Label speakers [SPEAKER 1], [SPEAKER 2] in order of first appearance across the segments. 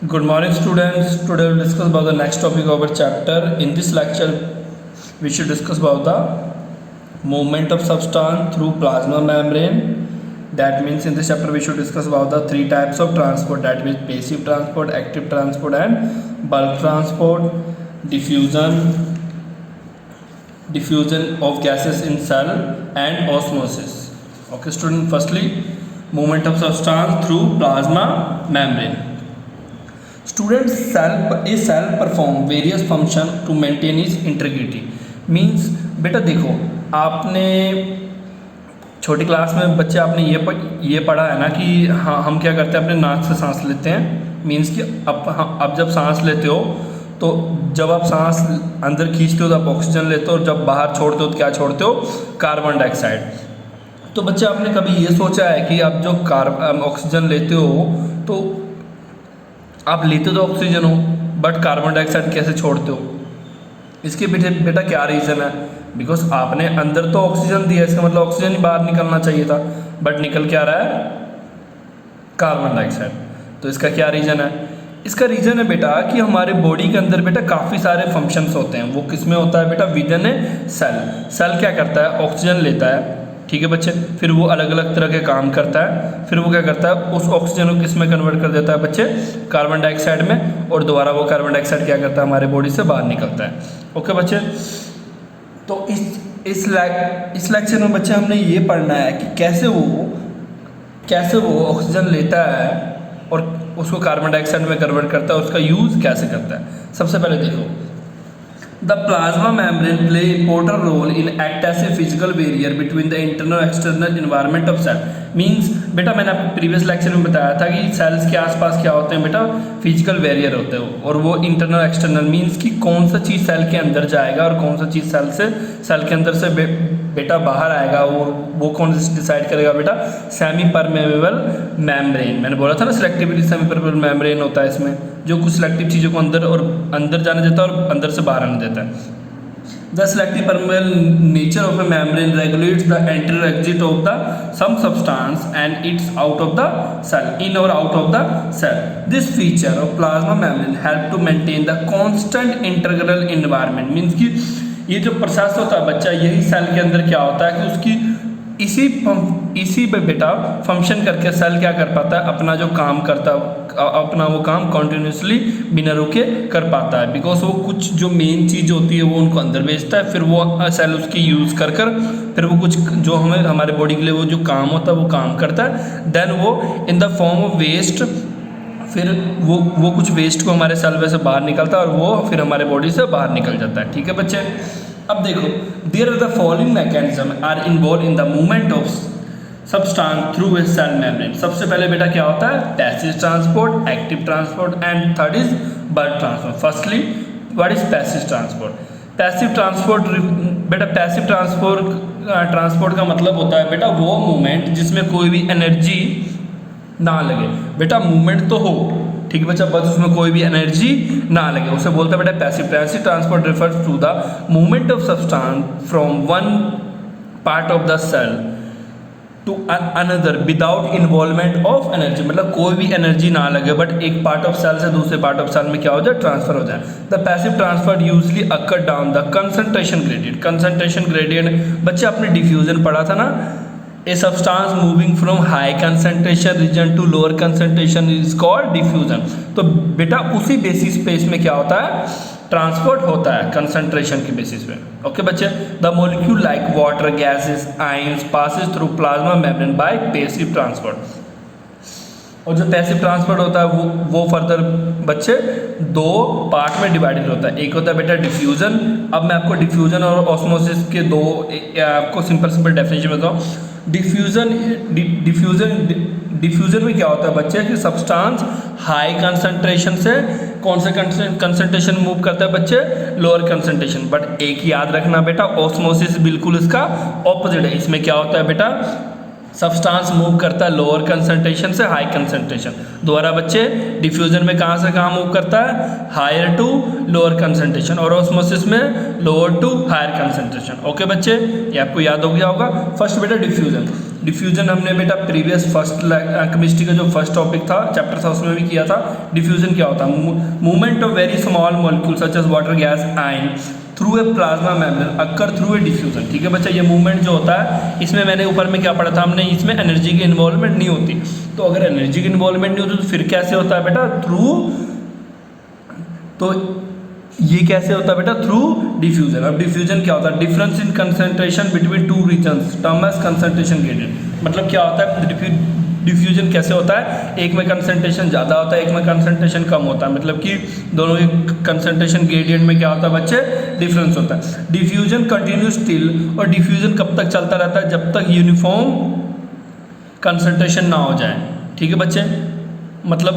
[SPEAKER 1] Good morning, students. Today we'll discuss about the next topic of our chapter. In this lecture, we should discuss about the movement of substance through plasma membrane. That means in this chapter we should discuss about the three types of transport. That means passive transport, active transport, and bulk transport. Diffusion of gases in cell and osmosis. Okay, student. Firstly, movement of substance through plasma membrane. Students, a cell perform various function to maintain its integrity. Means बेटा देखो, आपने छोटी class में बच्चे आपने ये पढ़ा है ना कि हाँ हम क्या करते हैं, अपने नाक से सांस लेते हैं. मीन्स कि अब जब सांस लेते हो तो जब आप सांस अंदर खींचते हो तो आप ऑक्सीजन लेते हो, और जब बाहर छोड़ते हो तो क्या छोड़ते हो, कार्बन डाइऑक्साइड. तो बच्चे आपने कभी ये सोचा है कि आप जो ऑक्सीजन लेते हो तो आप लेते तो ऑक्सीजन हो बट कार्बन डाइऑक्साइड कैसे छोड़ते हो? इसके पीछे बेटा क्या रीज़न है? बिकॉज आपने अंदर तो ऑक्सीजन दिया, इसका मतलब ऑक्सीजन ही बाहर निकलना चाहिए था, बट निकल क्या रहा है, कार्बन डाइऑक्साइड. तो इसका क्या रीज़न है? इसका रीज़न है बेटा कि हमारे बॉडी के अंदर बेटा काफ़ी सारे फंक्शंस होते हैं. वो किस में होता है बेटा? विदिन ए सेल. सेल क्या करता है? ऑक्सीजन लेता है, ठीक है बच्चे. फिर वो अलग अलग तरह के काम करता है. फिर वो क्या करता है, उस ऑक्सीजन को किस में कन्वर्ट कर देता है बच्चे? कार्बन डाइऑक्साइड में. और दोबारा वो कार्बन डाइऑक्साइड क्या करता है, हमारे बॉडी से बाहर निकलता है. ओके बच्चे, तो इस लेक्चर में बच्चे हमने ये पढ़ना है कि कैसे वो ऑक्सीजन लेता है और उसको कार्बन डाइऑक्साइड में कन्वर्ट करता है, उसका यूज़ कैसे करता है. सबसे पहले देखो, the plasma membrane play important role in act as a physical barrier between the internal and external environment of cell. Means बेटा मैंने आपको प्रीवियस लेक्चर में बताया था कि सेल्स के आसपास क्या होते हैं बेटा, फिजिकल बैरियर होते हैं. और वो इंटरनल एक्सटर्नल मीन्स कि कौन सा चीज़ सेल के अंदर जाएगा और कौन सा चीज़ सेल के अंदर से बेटा बाहर आएगा, और वो कौन सा डिसाइड करेगा बेटा? Semi permeable membrane. मैंने बोला था ना, सिलेक्टिवली सेमी परमेबल मेम्ब्रेन होता है इसमें, जो कुछ सिलेक्टिव चीज़ों को अंदर जाने देता है और अंदर से बाहर आने देता है. The selective permeable nature of a membrane regulates the enter exit of the some substance and its out of the cell, in or out of the cell. This feature of plasma membrane help to maintain the constant integral environment. Means कि ये जो process होता है बच्चा, यही cell के अंदर क्या होता है कि उसकी इसी पे बेटा फंक्शन करके सेल क्या कर पाता है, अपना जो काम करता है अपना वो काम कॉन्टिन्यूसली बिना रुके कर पाता है. बिकॉज वो कुछ जो मेन चीज़ होती है वो उनको अंदर भेजता है, फिर वो सेल उसकी यूज़ कर फिर वो कुछ जो हमारे बॉडी के लिए वो जो काम होता है वो काम करता है. देन वो in the form of waste, फिर वो कुछ वेस्ट को हमारे सेल में से बाहर निकलता है और वो फिर हमारे बॉडी से बाहर निकल जाता है. ठीक है बच्चे, अब देखो, there are the following mechanism are involve in the movement of substance through a cell membrane. सबसे पहले बेटा क्या होता है? Passive transport, active transport, and third is bulk transport. Firstly what is passive transport? Passive transport बेटा, passive transport का मतलब होता है बेटा वो मूवमेंट जिसमें कोई भी एनर्जी ना लगे. बेटा मूवमेंट तो हो, ठीक है बच्चा, बस उसमें कोई भी एनर्जी ना लगे, उसे बोलते हैं बेटा passive. Passive transport refers to the movement of substance from one part of the cell to another without involvement of energy. मतलब कोई भी एनर्जी ना लगे बट एक पार्ट ऑफ सेल से दूसरे पार्ट ऑफ सेल में क्या हो जाए, ट्रांसफर हो जाए. The passive transfer usually occur down the concentration gradient. Concentration gradient बच्चे आपने डिफ्यूजन पढ़ा था ना. A substance moving from high concentration region to lower concentration is called diffusion. तो बेटा उसी बेसिस पे इसमें क्या होता है, ट्रांसपोर्ट होता है कंसंट्रेशन के बेसिस पे. ओके बच्चे, the molecule like water, gases, ions passes through plasma membrane by passive transport. और जो पैसिव ट्रांसपोर्ट होता है वो फर्दर बच्चे दो पार्ट में डिवाइडेड होता है. एक होता है बेटा डिफ्यूजन. अब मैं आपको डिफ्यूजन और ऑस्मोसिस के दो आपको सिंपल डेफिनेशन बताऊँ. डिफ्यूजन में क्या होता है बच्चे कि सब्सटेंस हाई कंसंट्रेशन से कौन से कंसंट्रेशन मूव करता है बच्चे, लोअर कंसंट्रेशन. बट एक याद रखना बेटा, ऑस्मोसिस बिल्कुल इसका ऑपोजिट है. इसमें क्या होता है बेटा, सब्सटेंस मूव करता है लोअर कंसंट्रेशन से हाई कंसंट्रेशन. दोबारा बच्चे, डिफ्यूजन में कहाँ से कहाँ मूव करता है, हायर टू लोअर कंसंट्रेशन, और ऑस्मोसिस में lower to higher concentration. Okay बच्चे, ये आपको याद हो गया होगा. फर्स्ट बेटा डिफ्यूजन. डिफ्यूजन हमने बेटा प्रीवियस फर्स्ट केमिस्ट्री का जो फर्स्ट टॉपिक था, चैप्टर था, उसमें भी किया था। डिफ्यूजन क्या होता है? Movement of very small molecule such as water, gas, ion through a plasma membrane occur through a diffusion. ठीक है बच्चा, ये मूवमेंट जो होता है इसमें मैंने ऊपर में क्या पढ़ा था हमने, इसमें एनर्जी की इन्वॉल्वमेंट नहीं होती। तो अगर एनर्जी की इन्वॉल्वमेंट नहीं होती तो फिर कैसे होता है बेटा? थ्रू, तो ये कैसे होता है बेटा? Through diffusion. अब डिफ्यूजन क्या होता है? Difference in concentration between two regions term as concentration gradient. मतलब क्या होता है डिफ्यूजन कैसे होता है? एक में कंसंट्रेशन ज़्यादा होता है, एक में कंसंट्रेशन कम होता है, मतलब कि दोनों के कंसंट्रेशन ग्रेडियंट में क्या होता है बच्चे? डिफरेंस होता है। डिफ्यूजन कंटिन्यू स्टिल, और डिफ्यूजन कब तक चलता रहता है? जब तक यूनिफॉर्म कंसंट्रेशन ना हो जाए। ठीक है बच्चे, मतलब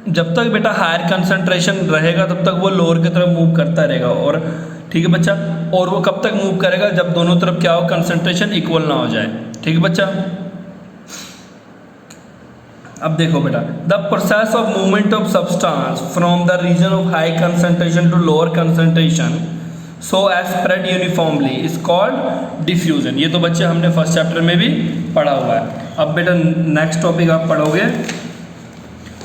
[SPEAKER 1] जब तक बेटा हायर कंसंट्रेशन रहेगा तब तक वो लोअर की तरफ मूव करता रहेगा। और ठीक है बच्चा, और वो कब तक मूव करेगा? जब दोनों तरफ क्या हो? कंसंट्रेशन इक्वल ना हो जाए। ठीक है बच्चा, अब देखो बेटा, the process of movement of substance from the region of high concentration to lower concentration so as spread uniformly is called diffusion. ये तो बच्चे हमने फर्स्ट चैप्टर में भी पढ़ा हुआ है। अब बेटा नेक्स्ट टॉपिक आप पढ़ोगे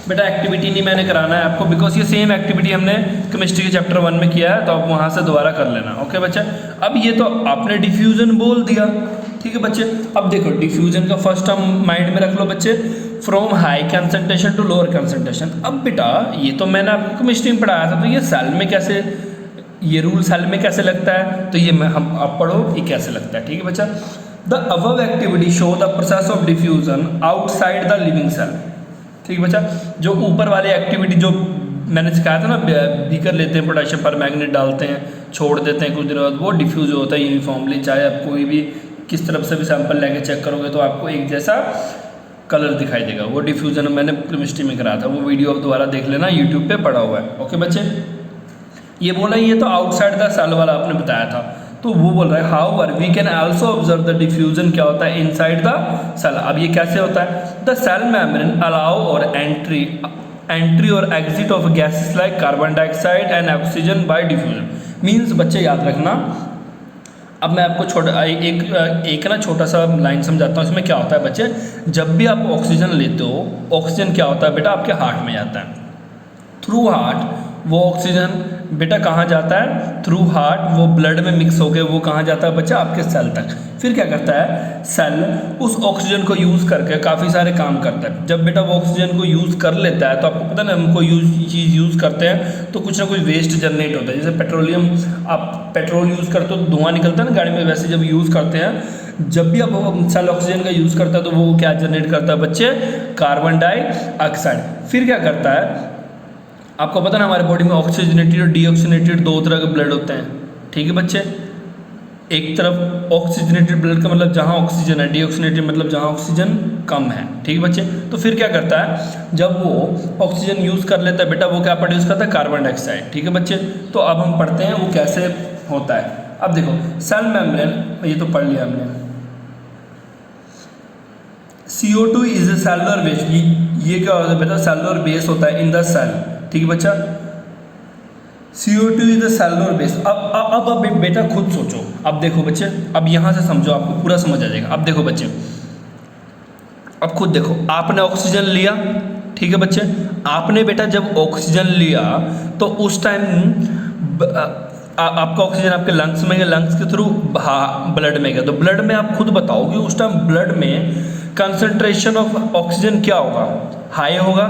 [SPEAKER 1] बेटा, एक्टिविटी नहीं मैंने कराना है आपको, बिकॉज ये सेम एक्टिविटी हमने केमिस्ट्री के चैप्टर 1 में किया है, तो आप वहाँ से दोबारा कर लेना। ओके बच्चा, अब ये तो आपने डिफ्यूजन बोल दिया। ठीक है बच्चे, अब देखो डिफ्यूजन का फर्स्ट टर्म माइंड में रख लो बच्चे, from high concentration to lower concentration. अब बेटा ये तो मैंने आपको केमिस्ट्री में पढ़ाया था, तो ये सेल में कैसे, ये रूल सेल में कैसे लगता है? तो ये हम आप पढ़ो ये कैसे लगता है। ठीक है बच्चा, the above activity show the process of diffusion outside the living cell. ठीक है बच्चा, जो ऊपर वाली एक्टिविटी जो मैंने सिखाया था ना, बीकर लेते हैं, पोटेशियम पर मैग्नेट डालते हैं, छोड़ देते हैं कुछ देर बाद, वो डिफ्यूज होता है यूनिफॉर्मली। चाहे आप कोई भी किस तरफ से भी सैंपल लेके चेक करोगे तो आपको एक जैसा कलर दिखाई देगा। वो डिफ्यूजन मैंने केमिस्ट्री में कराया था, वो वीडियो आप दोबारा देख लेना, यूट्यूब पे पड़ा हुआ है। ओके बच्चे, ये बोला ये तो आउटसाइड द सेल वाला आपने बताया था, तो वो बोल रहा है however we can also observe the diffusion क्या होता है इनसाइड द सेल। अब ये कैसे होता है? द सेल मेम्ब्रेन अलाउ और एंट्री और exit of gases like carbon dioxide and oxygen by diffusion. Means बच्चे याद रखना, अब मैं आपको एक ना छोटा सा लाइन समझाता हूँ। इसमें क्या होता है बच्चे, जब भी आप ऑक्सीजन लेते हो, ऑक्सीजन क्या होता है बेटा? आपके हार्ट में जाता है। थ्रू हार्ट वो ऑक्सीजन बेटा कहाँ जाता है? थ्रू हार्ट वो ब्लड में मिक्स होकर वो कहाँ जाता है बच्चा? आपके सेल तक। फिर क्या करता है सेल? उस ऑक्सीजन को यूज़ करके काफ़ी सारे काम करता है। जब बेटा वो ऑक्सीजन को यूज़ कर लेता है तो आपको पता ना, हम कोई चीज़ यूज़ करते हैं तो कुछ ना कुछ वेस्ट जनरेट होता है। जैसे पेट्रोलियम, आप पेट्रोल यूज़ करते हो, धुआं निकलता है ना गाड़ी में, वैसे जब यूज़ करते हैं, जब भी आप सेल ऑक्सीजन का यूज़ करता है तो वो क्या जनरेट करता है बच्चे? Carbon dioxide. फिर क्या करता है, आपको पता ना हमारे बॉडी में ऑक्सीजनेटेड और डीऑक्सीजनेटेड दो तरह के ब्लड होते हैं। ठीक है बच्चे, एक तरफ ऑक्सीजनेटेड ब्लड का मतलब जहाँ ऑक्सीजन है, डीऑक्सीजनेटेड मतलब जहाँ ऑक्सीजन कम है। ठीक है बच्चे, तो फिर क्या करता है, जब वो ऑक्सीजन यूज़ कर लेता है बेटा, वो क्या प्रोड्यूस करता है? Carbon dioxide. ठीक है बच्चे, तो अब हम पढ़ते हैं वो कैसे होता है। अब देखो सेल मेम्ब्रेन, ये तो पढ़ लिया हमने। CO2 is a cellular base. ये क्या होता है बेटा? सेलुलर बेस होता है इन द सेल। ठीक है बच्चा, CO2 is the cellular base. अब बेटा खुद सोचो, अब देखो बच्चे, अब यहाँ से समझो, आपको पूरा समझ आ जाएगा। अब देखो बच्चे, अब खुद देखो, आपने ऑक्सीजन लिया। ठीक है बच्चे, आपने बेटा जब ऑक्सीजन लिया तो उस टाइम आपका ऑक्सीजन आपके लंग्स में गया, लंग्स के थ्रू ब्लड में गया, तो ब्लड में आप खुद बताओगे उस टाइम ब्लड में कंसंट्रेशन ऑफ ऑक्सीजन क्या होगा? हाई होगा।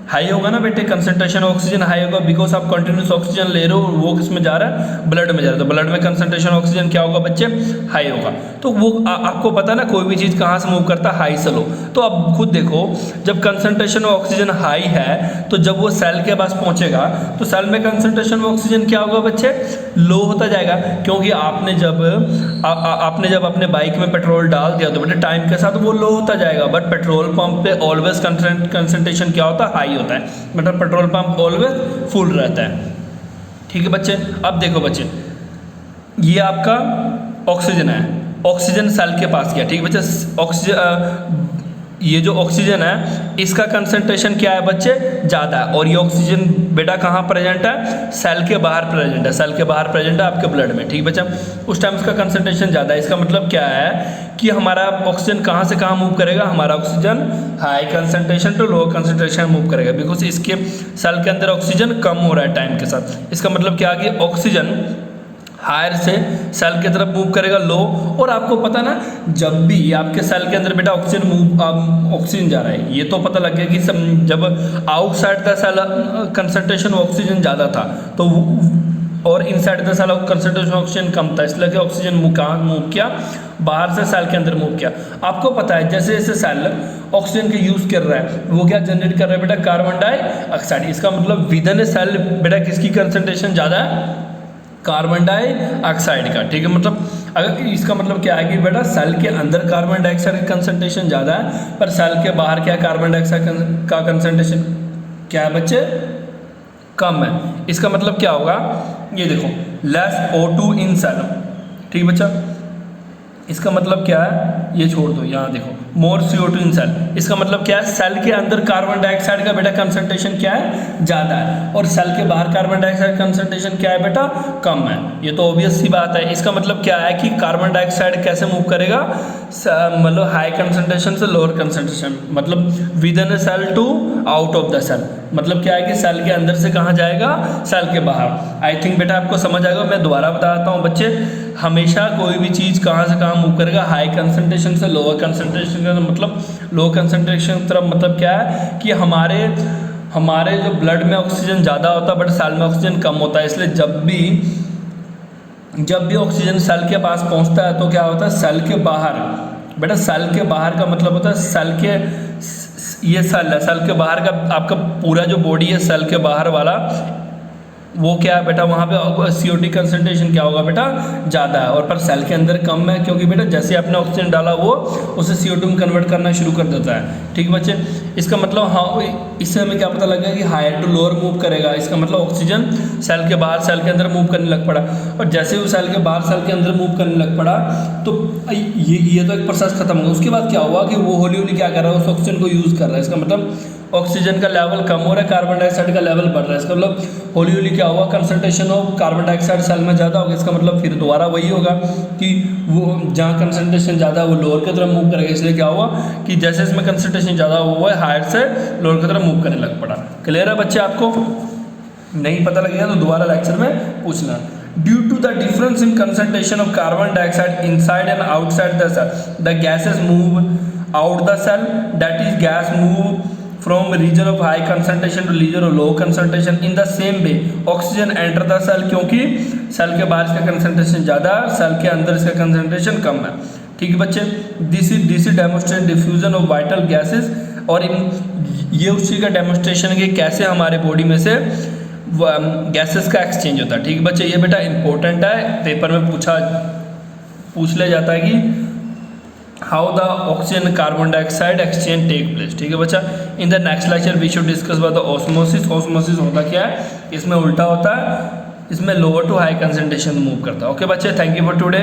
[SPEAKER 1] हाई होगा ना बेटे, कंसंट्रेशन ऑक्सीजन हाई होगा, बिकॉज आप कंटिन्यूस ऑक्सीजन ले रहे हो, वो किस में जा रहा है? ब्लड में जा रहा है, तो ब्लड में कंसंट्रेशन ऑक्सीजन क्या होगा बच्चे? हाई होगा। तो वो आपको पता ना, कोई भी चीज़ कहाँ से मूव करता है? हाई से लो। तो अब खुद देखो, जब कंसंट्रेशन ऑफ ऑक्सीजन हाई है तो जब वो सेल के पास पहुँचेगा तो सेल में कंसंट्रेशन ऑफ ऑक्सीजन क्या होगा बच्चे? लो होता जाएगा, क्योंकि आपने जब अपने बाइक में पेट्रोल डाल दिया तो बेटे टाइम के साथ वो लो होता जाएगा, बट पेट्रोल पंप पे ऑलवेज कंसंट्रेशन क्या होता है? हाई होता है, मतलब पेट्रोल पंप ऑलवेज फुल रहता है। ठीक है बच्चे, अब देखो बच्चे, ये आपका ऑक्सीजन है, ऑक्सीजन सेल के पास गया। ठीक है बच्चे, ये जो ऑक्सीजन है इसका कंसंट्रेशन क्या है बच्चे, ज़्यादा है, और ये ऑक्सीजन बेटा कहाँ प्रेजेंट है, सेल के बाहर प्रेजेंट है, सेल के बाहर प्रेजेंट है आपके ब्लड में, ठीक बच्चा। उस टाइम उसका कंसंट्रेशन ज़्यादा है। इसका मतलब क्या है कि हमारा ऑक्सीजन कहाँ से कहाँ मूव करेगा, हमारा oxygen high concentration to low concentration move करेगा, बिकॉज इसके सेल के अंदर ऑक्सीजन कम हो रहा है टाइम के साथ। इसका मतलब क्या है कि ऑक्सीजन हायर से सेल की तरफ मूव करेगा लो। और आपको पता ना, जब भी आपके सेल के अंदर बेटा ऑक्सीजन जा रहा है, ये तो पता लग गया कि जब outside the cell concentration oxygen ज़्यादा था तो और inside the cell concentration oxygen कम था, इसलिए कि ऑक्सीजन मूव किया बाहर से सेल के अंदर मूव किया। आपको पता है जैसे जैसे सेल ऑक्सीजन का यूज़ कर रहा है वो क्या जनरेट कर रहा है बेटा, कार्बन डाइऑक्साइड। इसका मतलब विद इन ए सेल बेटा किसकी कंसंट्रेशन ज़्यादा है, कार्बन डाइऑक्साइड का, ठीक है। मतलब अगर इसका मतलब क्या है कि बेटा सेल के अंदर कार्बन डाइऑक्साइड का कंसंट्रेशन ज़्यादा है, पर सेल के बाहर क्या कार्बन डाइऑक्साइड का कंसंट्रेशन क्या है बच्चे, कम है। इसका मतलब क्या होगा, ये देखो लेस O2 इन सेल, ठीक बच्चा। इसका मतलब क्या है, ये छोड़ दो, यहाँ देखो मोर CO2 इन सेल। इसका मतलब क्या है, सेल के अंदर कार्बन डाइऑक्साइड का बेटा कंसंट्रेशन क्या है, ज़्यादा है, और सेल के बाहर कार्बन डाइऑक्साइड कंसंट्रेशन क्या है बेटा, कम है। ये तो ऑब्वियस सी बात है। इसका मतलब क्या है कि कार्बन डाइऑक्साइड कैसे मूव करेगा, मतलब हाई कंसंट्रेशन से लोअर कंसंट्रेशन, मतलब within a cell to out of the cell. मतलब क्या है कि सेल के अंदर से कहाँ जाएगा, सेल के बाहर। आई थिंक बेटा आपको समझ आएगा। मैं दोबारा बताता हूँ बच्चे, हमेशा कोई भी चीज़ कहाँ से कहाँ मूव करेगा, हाई कंसंट्रेशन से लोअर कंसंट्रेशन का मतलब लो कंसंट्रेशन की तरफ। मतलब क्या है कि हमारे जो ब्लड में ऑक्सीजन ज़्यादा होता है बट सेल में ऑक्सीजन कम होता है, इसलिए जब भी ऑक्सीजन सेल के पास पहुंचता है तो क्या होता है, सेल के बाहर बेटा, सेल के बाहर का मतलब होता है सेल के, ये सेल है, सेल के बाहर का आपका पूरा जो बॉडी है सेल के बाहर वाला, वो क्या है बेटा, वहाँ पे CO2 कंसंट्रेशन क्या होगा बेटा, ज़्यादा है, और पर सेल के अंदर कम है, क्योंकि बेटा जैसे आपने ऑक्सीजन डाला वो उसे CO2 में कन्वर्ट करना शुरू कर देता है, ठीक बच्चे। इसका मतलब हाँ, इससे हमें क्या पता लगा कि हायर टू लोअर मूव करेगा। इसका मतलब ऑक्सीजन सेल के बाहर सेल के अंदर मूव करने लग पड़ा, और जैसे वो सेल के बाहर सेल के अंदर मूव करने लग पड़ा तो ये तो एक प्रोसेस खत्म हुआ। उसके बाद क्या हुआ कि वो हौली हौली क्या कर रहा है, उस ऑक्सीजन को यूज़ कर रहा है। इसका मतलब ऑक्सीजन का लेवल कम हो रहा है, कार्बन डाइऑक्साइड का लेवल बढ़ रहा है। इसका मतलब हौली हौली क्या हुआ, concentration of carbon dioxide cell में ज़्यादा हो गया। इसका मतलब फिर दोबारा वही होगा कि वो जहाँ कंसंट्रेशन ज़्यादा है वो लोअर की तरफ मूव करेगा। इसलिए क्या हुआ कि जैसे इसमें कंसंट्रेशन ज़्यादा हुआ है, हायर से लोअर की तरफ मूव करने लग पड़ा। क्लियर है बच्चे? आपको नहीं पता लगेगा तो दोबारा लेक्चर में पूछना। Due to the difference in concentration of carbon dioxide inside and outside the cell, the gases move out the cell, that is gas move from region of high concentration to region of low concentration. In the same way oxygen enter the cell, क्योंकि cell के बाहर इसका concentration ज़्यादा है, cell के अंदर इसका concentration कम है, ठीक है बच्चे। This is demonstrate diffusion of vital gases, और ये उस चीज़ का डेमोन्स्ट्रेशन है कि कैसे हमारे बॉडी में से गैसेस का एक्सचेंज होता है, ठीक है बच्चे। ये बेटा इंपॉर्टेंट है, पेपर में पूछ लिया जाता है कि how the oxygen carbon dioxide exchange take place, ठीक है बच्चा। In the next lecture we should discuss about the osmosis. Osmosis होता क्या है, इसमें उल्टा होता है, इसमें lower to high concentration move करता है। ओके बच्चे, थैंक यू फॉर टुडे।